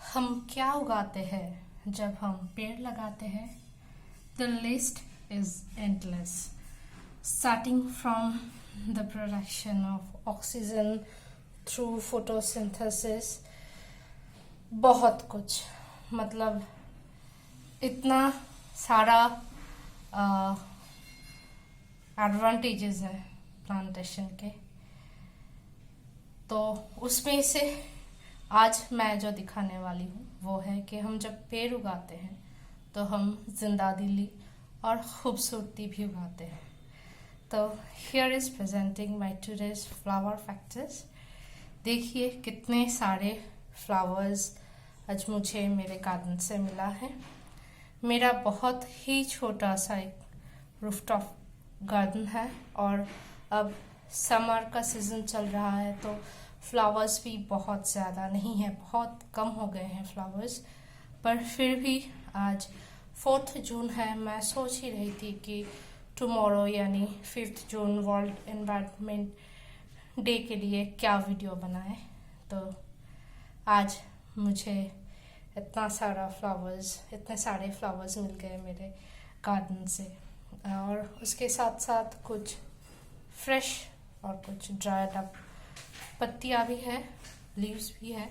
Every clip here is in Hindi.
हम क्या उगाते हैं जब हम पेड़ लगाते हैं? The list is endless, starting from the production of oxygen through photosynthesis, बहुत कुछ, मतलब इतना सारा एडवांटेजेस है प्लांटेशन के। तो उसमें से आज मैं जो दिखाने वाली हूँ वो है कि हम जब पेड़ उगाते हैं तो हम जिंदा दिली और खूबसूरती भी उगाते हैं। तो here is presenting my today's flower facts. देखिए कितने सारे फ्लावर्स आज मुझे मेरे गार्डन से मिला है। मेरा बहुत ही छोटा सा एक रूफटॉप गार्डन है और अब समर का सीज़न चल रहा है तो फ्लावर्स भी बहुत ज़्यादा नहीं है, बहुत कम हो गए हैं फ्लावर्स। पर फिर भी आज 4 जून है, मैं सोच ही रही थी कि टुमारो यानी 5 जून वर्ल्ड एनवायरनमेंट डे के लिए क्या वीडियो बनाए। तो आज मुझे इतने सारे फ्लावर्स मिल गए मेरे गार्डन से, और उसके साथ साथ कुछ फ्रेश और कुछ ड्राइड अप पत्तियाँ भी है, लीव्स भी है।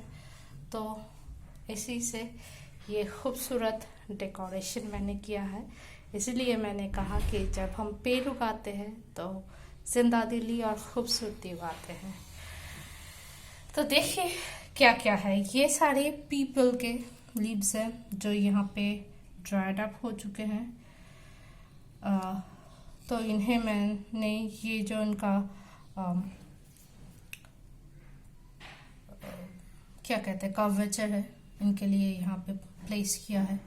तो इसी से ये खूबसूरत डेकोरेशन मैंने किया है। इसलिए मैंने कहा कि जब हम पेड़ उगाते हैं तो जिंदा दिली और खूबसूरती उगाते हैं। तो देखिए क्या क्या है। ये सारे पीपल के लीव्स हैं जो यहाँ पे ड्राइड अप हो चुके हैं। तो इन्हें मैंने ये जो इनका क्या कहते हैं कर्वेचर है, इनके लिए यहाँ पे प्लेस किया है।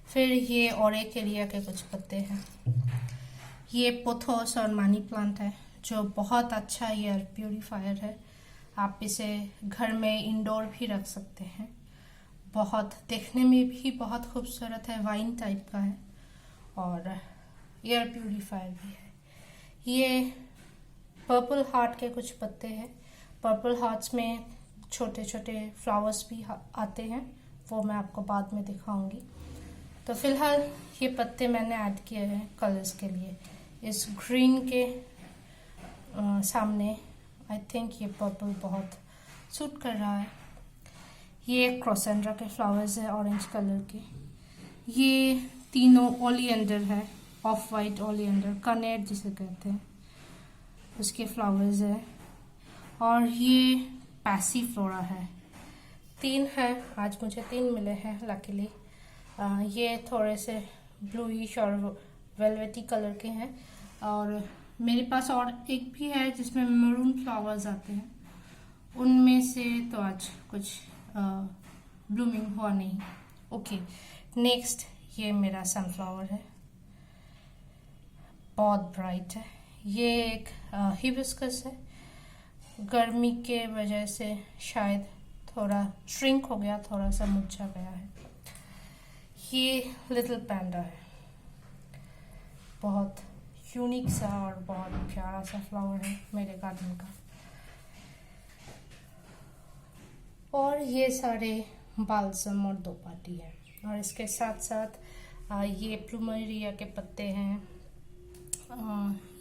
फिर ये ओरेकेरिया के कुछ पत्ते हैं। ये पोथोस और मनी प्लांट है जो बहुत अच्छा एयर प्यूरिफायर है। आप इसे घर में इंडोर भी रख सकते हैं। बहुत देखने में भी बहुत खूबसूरत है, वाइन टाइप का है और एयर प्यूरिफायर भी है। ये पर्पल हार्ट के कुछ पत्ते हैं। पर्पल हार्ट्स में छोटे छोटे फ्लावर्स भी आते हैं, वो मैं आपको बाद में दिखाऊंगी। तो फिलहाल ये पत्ते मैंने ऐड किए हैं कलर्स के लिए। इस ग्रीन के सामने आई थिंक ये पर्पल बहुत सूट कर रहा है। ये क्रोसेंड्रा के फ्लावर्स है ऑरेंज कलर के। ये तीनों ओलिएंडर है, ऑफ वाइट ओलिएंडर, कनेर जिसे कहते हैं, उसके फ्लावर्स है। और ये पैसीफ्लोरा है। 3 है, आज मुझे 3 मिले हैं लकीली। ये थोड़े से ब्लूइश और वेलवेटी कलर के हैं। और मेरे पास और एक भी है जिसमें मरून फ्लावर्स आते हैं, उनमें से तो आज कुछ ब्लूमिंग हुआ नहीं। ओके, नेक्स्ट ये मेरा सनफ्लावर है, बहुत ब्राइट है। ये एक हिबिस्कस है, गर्मी के वजह से शायद थोड़ा श्रिंक हो गया, थोड़ा सा मुरझा गया है। ये लिटिल पैंडा है, बहुत यूनिक सा और बहुत प्यारा सा फ्लावर है मेरे गार्डन का। और ये सारे बाल्सम और दोपाटी है। और इसके साथ साथ ये प्लूमेरिया के पत्ते हैं।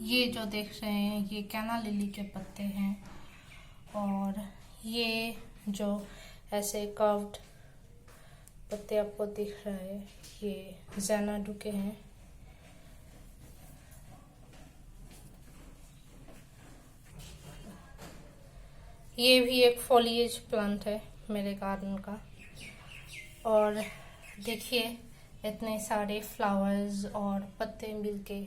ये जो देख रहे हैं ये कैना लिली के पत्ते हैं। और ये जो ऐसे कर्व्ड पत्ते आपको दिख रहा है ये ज़ैनाडू के हैं। ये भी एक फॉलिएज प्लांट है मेरे गार्डन का। और देखिए इतने सारे फ्लावर्स और पत्ते मिलके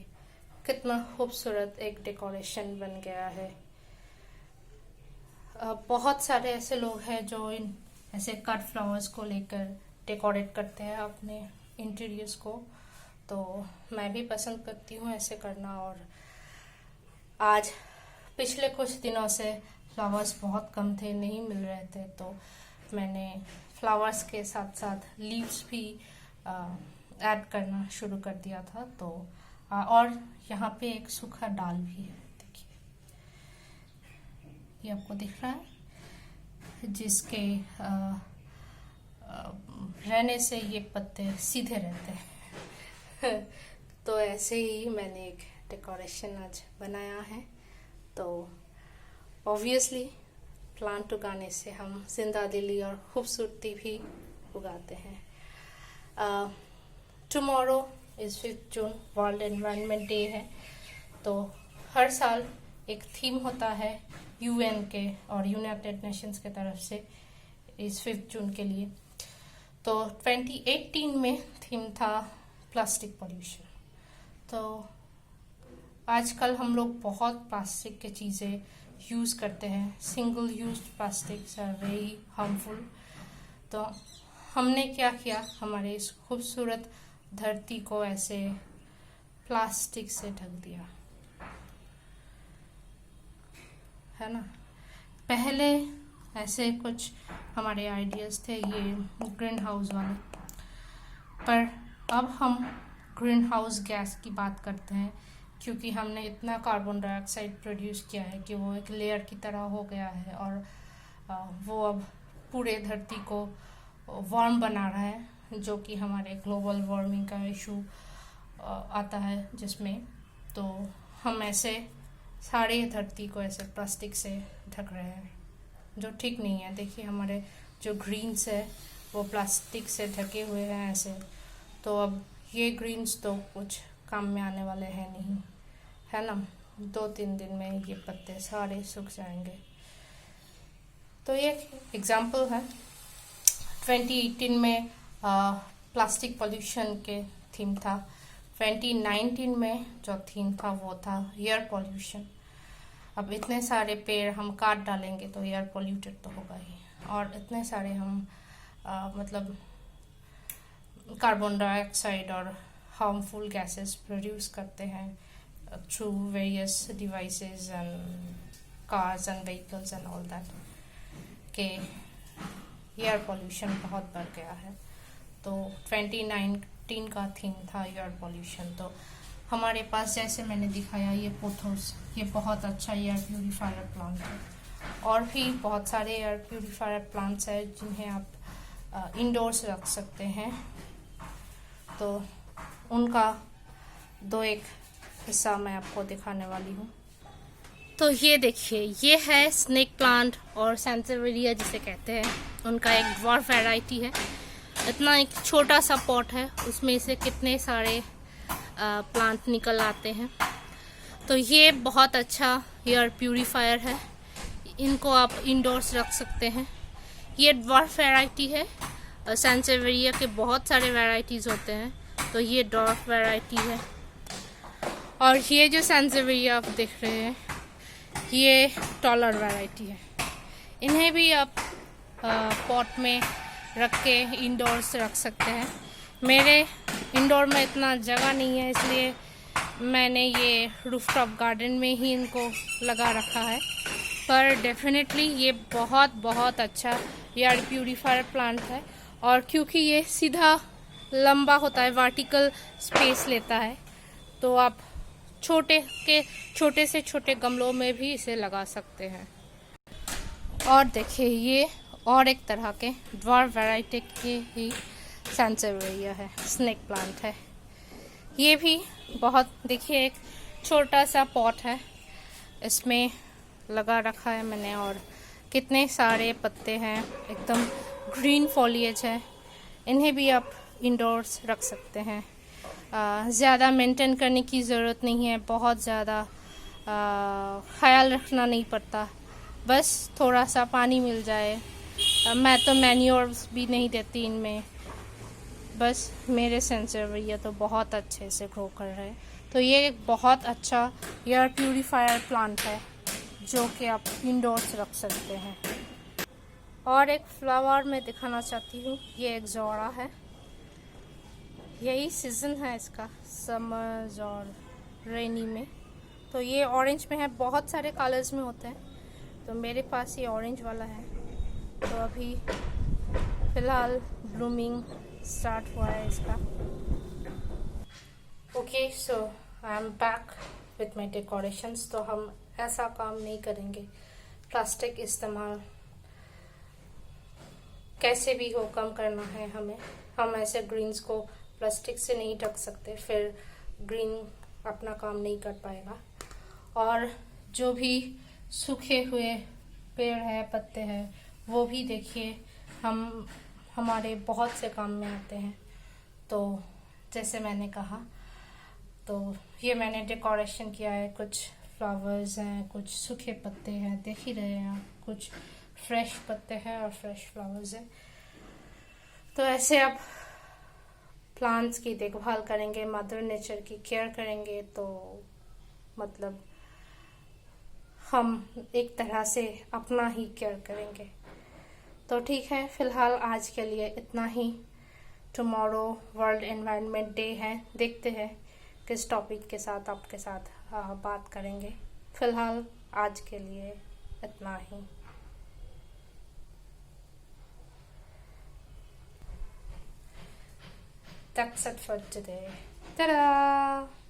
कितना खूबसूरत एक डेकोरेशन बन गया है। बहुत सारे ऐसे लोग हैं जो इन ऐसे कट फ्लावर्स को लेकर डेकोरेट करते हैं अपने इंटीरियर्स को। तो मैं भी पसंद करती हूँ ऐसे करना। और आज पिछले कुछ दिनों से फ्लावर्स बहुत कम थे, नहीं मिल रहे थे, तो मैंने फ्लावर्स के साथ साथ लीव्स भी ऐड करना शुरू कर दिया था। तो और यहाँ पे एक सूखा डाल भी है, देखिए ये आपको दिख रहा है, जिसके रहने से ये पत्ते सीधे रहते हैं। तो ऐसे ही मैंने एक डेकोरेशन आज बनाया है। तो ऑब्वियसली प्लांट उगाने से हम जिंदा दिली और खूबसूरती भी उगाते हैं। Tomorrow is 5 June, world environment day है। तो हर साल एक थीम होता है यूएन के और यूनाइटेड नेशंस के तरफ से इस 5 जून के लिए। तो 2018 में थीम था प्लास्टिक पॉल्यूशन। तो आजकल हम लोग बहुत प्लास्टिक के चीज़ें यूज़ करते हैं। Single use plastics are very harmful. तो हमने क्या किया, हमारे इस खूबसूरत धरती को ऐसे प्लास्टिक से ढक दिया, है ना। पहले ऐसे कुछ हमारे आइडियाज़ थे ये ग्रीन हाउस वाले, पर अब हम ग्रीन हाउस गैस की बात करते हैं क्योंकि हमने इतना कार्बन डाइऑक्साइड प्रोड्यूस किया है कि वो एक लेयर की तरह हो गया है और वो अब पूरे धरती को वार्म बना रहा है, जो कि हमारे ग्लोबल वार्मिंग का इशू आता है जिसमें। तो हम ऐसे सारे धरती को ऐसे प्लास्टिक से ढक रहे हैं, जो ठीक नहीं है। देखिए हमारे जो ग्रीन्स है वो प्लास्टिक से ढके हुए हैं ऐसे। तो अब ये ग्रीन्स तो कुछ काम में आने वाले हैं नहीं, है ना। 2-3 दिन में ये पत्ते सारे सूख जाएंगे। तो ये एग्जाम्पल है। 2018 में प्लास्टिक पॉल्यूशन के थीम था। 2019 में जो थीम था वो था एयर पॉल्यूशन। अब इतने सारे पेड़ हम काट डालेंगे तो एयर पॉल्यूटेड तो होगा ही, और इतने सारे हम मतलब कार्बन डाइऑक्साइड और हार्मफुल गैसेस प्रोड्यूस करते हैं through various devices and cars and vehicles and all that, के एयर पॉल्यूशन बहुत बढ़ गया है। तो 2019 का थीम था एयर पॉल्यूशन। तो हमारे पास जैसे मैंने दिखाया ये पोथोस, ये बहुत अच्छा एयर प्यूरीफायर प्लांट है, और भी बहुत सारे एयर प्यूरीफायर प्लांट्स हैं जिन्हें आप इंडोर्स रख सकते हैं। तो उनका 2-1 हिस्सा मैं आपको दिखाने वाली हूँ। तो ये देखिए, ये है स्नेक प्लांट और सैंसेवेरिया जिसे कहते हैं, उनका एक ड्वार्फ वैरायटी है। इतना एक छोटा सा पॉट है, उसमें से कितने सारे प्लांट निकल आते हैं। तो ये बहुत अच्छा एयर प्यूरीफायर है, इनको आप इंडोर्स रख सकते हैं। ये ड्वार्फ वैरायटी है। सैंसेवेरिया के बहुत सारे वैरायटीज़ होते हैं, तो ये ड्वार्फ वैरायटी है। और ये जो सैंसेवेरिया आप देख रहे हैं ये टॉलर वैरायटी है। इन्हें भी आप पॉट में रख के इंडोर्स रख सकते हैं। मेरे इंडोर में इतना जगह नहीं है, इसलिए मैंने ये रूफटॉप गार्डन में ही इनको लगा रखा है। पर डेफिनेटली ये बहुत बहुत अच्छा एयर प्यूरीफायर प्लांट है, और क्योंकि ये सीधा लंबा होता है, वर्टिकल स्पेस लेता है, तो आप छोटे से छोटे गमलों में भी इसे लगा सकते हैं। और देखिए ये और एक तरह के ड्वार्फ वैरायटी के ही सैंसेवेरिया है, स्नेक प्लांट है। ये भी बहुत, देखिए एक छोटा सा पॉट है, इसमें लगा रखा है मैंने, और कितने सारे पत्ते हैं, एकदम ग्रीन फॉलिएज है। इन्हें भी आप इंडोर्स रख सकते हैं। ज़्यादा मेंटेन करने की ज़रूरत नहीं है, बहुत ज़्यादा ख्याल रखना नहीं पड़ता, बस थोड़ा सा पानी मिल जाए। मैं तो मैन्योर्स भी नहीं देती इनमें, बस मेरे सैंसेवेरिया तो बहुत अच्छे से ग्रो कर रहे हैं। तो ये एक बहुत अच्छा एयर प्यूरीफायर प्लांट है जो कि आप इंडोर्स रख सकते हैं। और एक फ्लावर मैं दिखाना चाहती हूँ, ये एक जोड़ा है। यही सीज़न है इसका, समर्स और रेनी में। तो ये ऑरेंज में है, बहुत सारे कलर्स में होते हैं, तो मेरे पास ये ऑरेंज वाला है। तो अभी फ़िलहाल ब्लूमिंग स्टार्ट हुआ है इसका। Okay, so I am back with my decorations. तो हम ऐसा काम नहीं करेंगे, प्लास्टिक इस्तेमाल कैसे भी हो कम करना है हमें। हम ऐसे ग्रीन्स को प्लास्टिक से नहीं ढक सकते, फिर ग्रीन अपना काम नहीं कर पाएगा। और जो भी सूखे हुए पेड़ है, पत्ते हैं, वो भी देखिए हमारे बहुत से काम में आते हैं। तो जैसे मैंने कहा, तो ये मैंने डेकोरेशन किया है, कुछ फ्लावर्स हैं, कुछ सूखे पत्ते हैं, देख ही रहे हैं आप, कुछ फ्रेश पत्ते हैं और फ्रेश फ्लावर्स हैं। तो ऐसे आप प्लांट्स की देखभाल करेंगे, मदर नेचर की केयर करेंगे, तो मतलब हम एक तरह से अपना ही केयर करेंगे। तो ठीक है, फिलहाल आज के लिए इतना ही। टुमारो वर्ल्ड एनवायरनमेंट डे है, देखते हैं किस टॉपिक के साथ आपके साथ बात करेंगे। फिलहाल आज के लिए इतना ही। That's it for today. Ta-da!